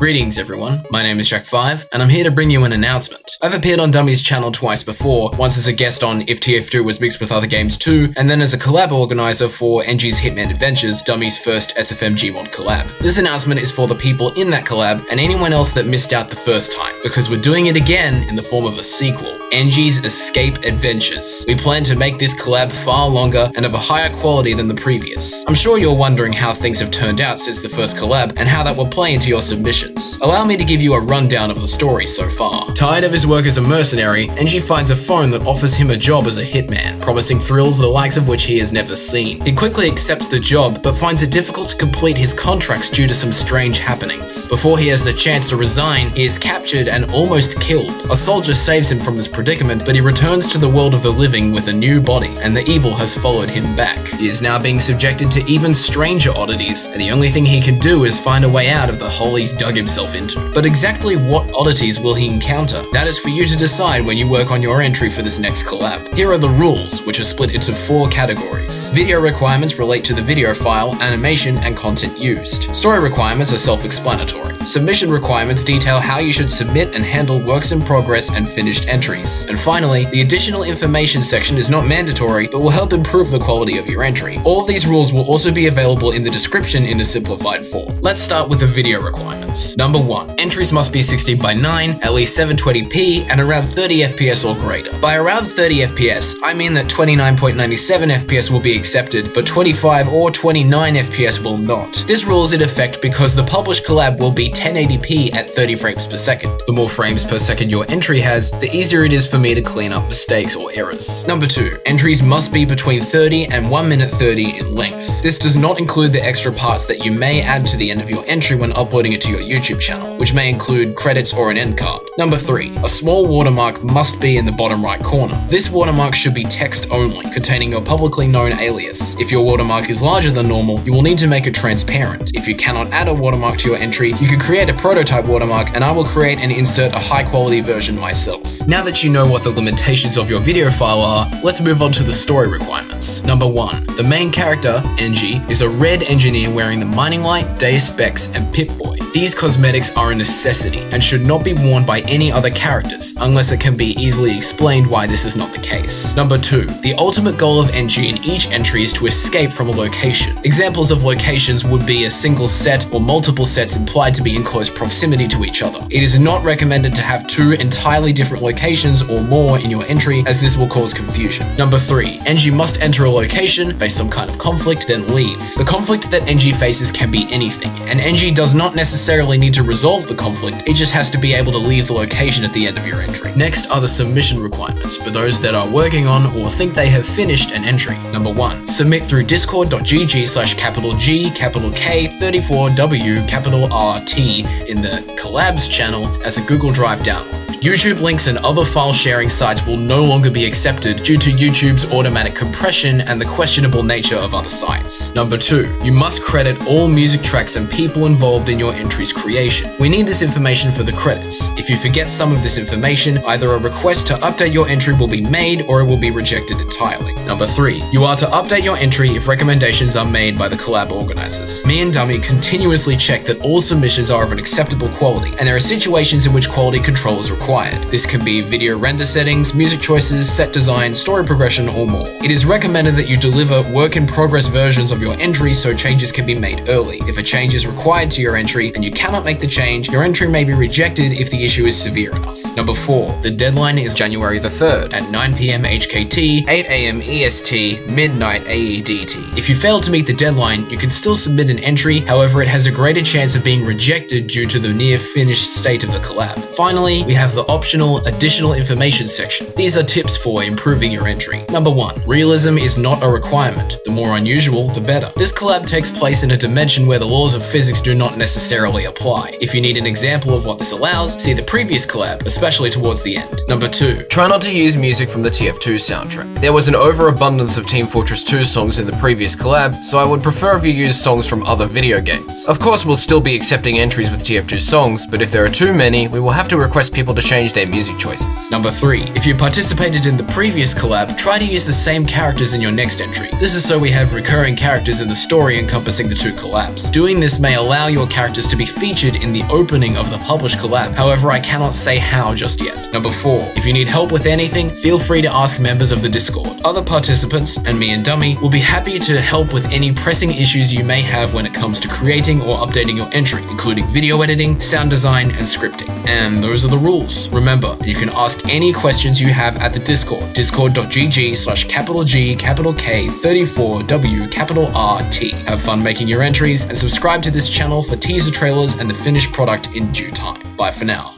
Greetings everyone, my name is Jack5, and I'm here to bring you an announcement. I've appeared on Dummy's channel twice before, once as a guest on If TF2 Was Mixed With Other Games 2, and then as a collab organizer for Engie's Hitman Adventures, Dummy's first SFM Gmod Collab. This announcement is for the people in that collab and anyone else that missed out the first time, because we're doing it again in the form of a sequel, Engie's Escape Adventures. We plan to make this collab far longer and of a higher quality than the previous. I'm sure you're wondering how things have turned out since the first collab and how that will play into your submissions. Allow me to give you a rundown of the story so far. Tired of his work as a mercenary, Engie finds a phone that offers him a job as a hitman, promising thrills the likes of which he has never seen. He quickly accepts the job, but finds it difficult to complete his contracts due to some strange happenings. Before he has the chance to resign, he is captured and almost killed. A soldier saves him from this predicament, but he returns to the world of the living with a new body, and the evil has followed him back. He is now being subjected to even stranger oddities, and the only thing he can do is find a way out of the hole he's dug himself into. But exactly what oddities will he encounter? That is for you to decide when you work on your entry for this next collab. Here are the rules, which are split into 4 categories. Video requirements relate to the video file, animation, and content used. Story requirements are self-explanatory. Submission requirements detail how you should submit and handle works in progress and finished entries. And finally, the additional information section is not mandatory, but will help improve the quality of your entry. All of these rules will also be available in the description in a simplified form. Let's start with the video requirements. Number 1. Entries must be 16:9, at least 720p, and around 30 FPS or greater. By around 30 FPS, I mean that 29.97 FPS will be accepted, but 25 or 29 FPS will not. This rule is in effect because the published collab will be 1080p at 30 frames per second. The more frames per second your entry has, the easier it is for me to clean up mistakes or errors. Number 2. Entries must be between 30 and 1 minute 30 in length. This does not include the extra parts that you may add to the end of your entry when uploading it to your YouTube channel, which may include credits or an end card. Number 3. A small watermark must be in the bottom right corner. This watermark should be text only, containing your publicly known alias. If your watermark is larger than normal, you will need to make it transparent. If you cannot add a watermark to your entry, you can create a prototype watermark, and I will create and insert a high quality version myself. Now that you know what the limitations of your video file are, let's move on to the story requirements. Number 1. The main character, Engie, is a red engineer wearing the mining light, Deus Specs and Pip-Boy. These cosmetics are a necessity and should not be worn by any other characters, unless it can be easily explained why this is not the case. Number 2. The ultimate goal of Engie in each entry is to escape from a location. Examples of locations would be a single set or multiple sets implied to be in close proximity to each other. It is not recommended to have 2 entirely different locations or more in your entry, as this will cause confusion. Number 3. Engie must enter a location, face some kind of conflict, then leave. The conflict that Engie faces can be anything, and Engie does not necessarily need to resolve the conflict, it just has to be able to leave the location at the end of your entry. Next are the submission requirements for those that are working on or think they have finished an entry. Number 1. Submit through discord.gg/G K34W RT in the Collabs channel as a Google Drive download. YouTube links and other file sharing sites will no longer be accepted due to YouTube's automatic compression and the questionable nature of other sites. Number 2. You must credit all music tracks and people involved in your entry's creation. We need this information for the credits. If you forget some of this information, either a request to update your entry will be made or it will be rejected entirely. Number 3. You are to update your entry if recommendations are made by the collab organizers. Me and Dummy continuously check that all submissions are of an acceptable quality, and there are situations in which quality control is required. This can be video render settings, music choices, set design, story progression, or more. It is recommended that you deliver work-in-progress versions of your entry so changes can be made early. If a change is required to your entry and you cannot make the change, your entry may be rejected if the issue is severe enough. Number 4. The deadline is January the 3rd at 9 PM HKT, 8 AM EST, midnight AEDT. If you fail to meet the deadline, you can still submit an entry, however it has a greater chance of being rejected due to the near finished state of the collab. Finally, we have the optional additional information section. These are tips for improving your entry. Number 1. Realism is not a requirement. The more unusual, the better. This collab takes place in a dimension where the laws of physics do not necessarily apply. If you need an example of what this allows, see the previous collab, especially especially towards the end. Number 2. Try not to use music from the TF2 soundtrack. There was an overabundance of Team Fortress 2 songs in the previous collab, so I would prefer if you use songs from other video games. Of course, we'll still be accepting entries with TF2 songs, but if there are too many, we will have to request people to change their music choices. Number 3. If you participated in the previous collab, try to use the same characters in your next entry. This is so we have recurring characters in the story encompassing the two collabs. Doing this may allow your characters to be featured in the opening of the published collab, however I cannot say how just yet. Number 4. If you need help with anything, feel free to ask members of the Discord. Other participants, and me and Dummy, will be happy to help with any pressing issues you may have when it comes to creating or updating your entry, including video editing, sound design, and scripting. And those are the rules. Remember, you can ask any questions you have at the Discord, discord.gg/G K34W RT. Have fun making your entries, and subscribe to this channel for teaser trailers and the finished product in due time. Bye for now.